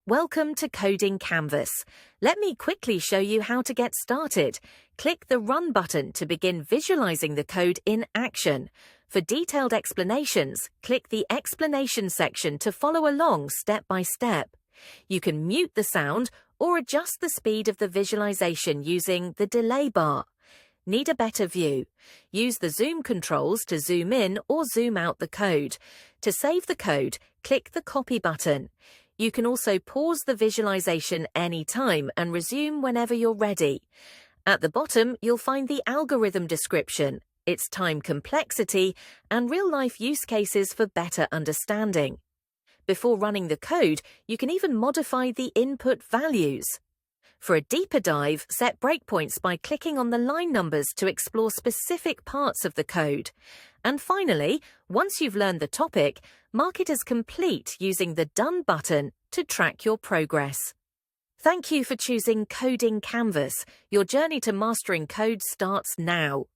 Welcome to CodingCanvas. Let me quickly show you how to get started. Click the Run button to begin visualizing the code in action. For detailed explanations, click the Explanation section to follow along step by step. You can mute the sound or adjust the speed of the visualization using the delay bar. Need a better view? Use the zoom controls to zoom in or zoom out the code. To save the code, click the Copy button. You can also pause the visualization anytime and resume whenever you're ready. At the bottom, you'll find the algorithm description, its time complexity, and real-life use cases for better understanding. Before running the code, you can even modify the input values. For a deeper dive, set breakpoints by clicking on the line numbers to explore specific parts of the code. And finally, once you've learned the topic, mark it as complete using the Done button to track your progress. Thank you for choosing CodingCanvas. Your journey to mastering code starts now.